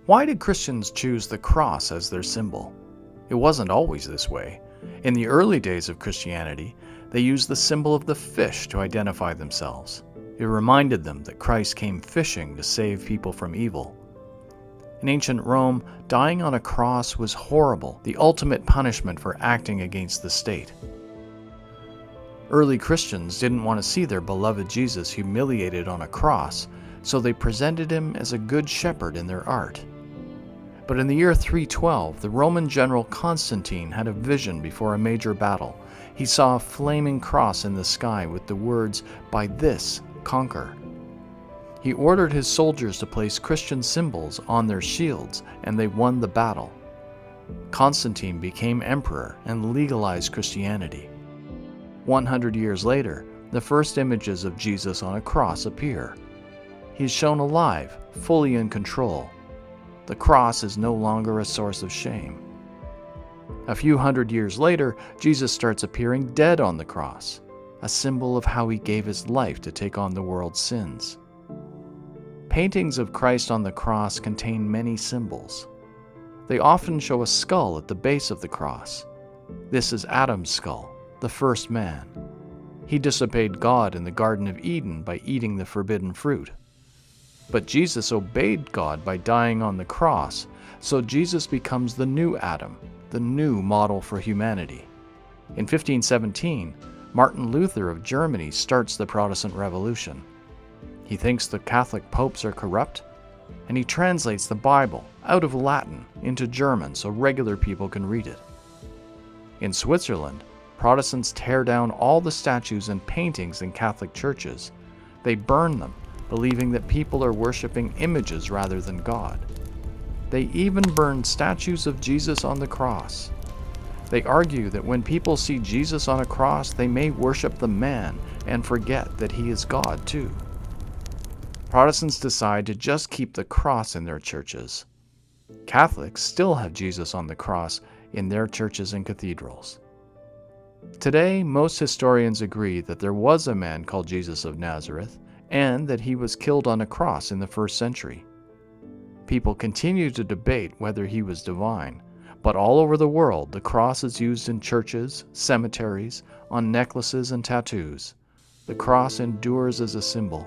Why did Christians choose the cross as their symbol? It wasn't always this way. In the early days of Christianity, they used the symbol of the fish to identify themselves. It reminded them that Christ came fishing to save people from evil. In ancient Rome, dying on a cross was horrible, the ultimate punishment for acting against the state. Early Christians didn't want to see their beloved Jesus humiliated on a cross, so they presented him as a good shepherd in their art. But in the year 312, the Roman general Constantine had a vision before a major battle. He saw a flaming cross in the sky with the words, "By this, conquer." He ordered his soldiers to place Christian symbols on their shields, and they won the battle. Constantine became emperor and legalized Christianity. 100 years later, the first images of Jesus on a cross appear. He is shown alive, fully in control. The cross is no longer a source of shame. A few hundred years later, Jesus starts appearing dead on the cross, a symbol of how he gave his life to take on the world's sins. Paintings of Christ on the cross contain many symbols. They often show a skull at the base of the cross. This is Adam's skull, the first man. He disobeyed God in the Garden of Eden by eating the forbidden fruit. But Jesus obeyed God by dying on the cross, so Jesus becomes the new Adam, the new model for humanity. In 1517, Martin Luther of Germany starts the Protestant Revolution. He thinks the Catholic popes are corrupt, and he translates the Bible out of Latin into German so regular people can read it. In Switzerland, Protestants tear down all the statues and paintings in Catholic churches. They burn them, believing that people are worshiping images rather than God. They even burn statues of Jesus on the cross. They argue that when people see Jesus on a cross, they may worship the man and forget that he is God too. Protestants decide to just keep the cross in their churches. Catholics still have Jesus on the cross in their churches and cathedrals. Today, most historians agree that there was a man called Jesus of Nazareth, and that he was killed on a cross in the 1st century. People continue to debate whether he was divine, but all over the world the cross is used in churches, cemeteries, on necklaces and tattoos. The cross endures as a symbol.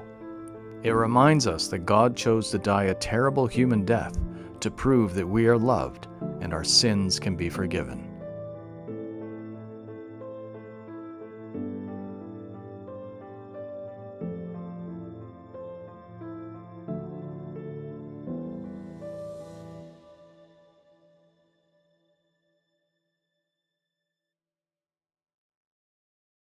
It reminds us that God chose to die a terrible human death to prove that we are loved and our sins can be forgiven.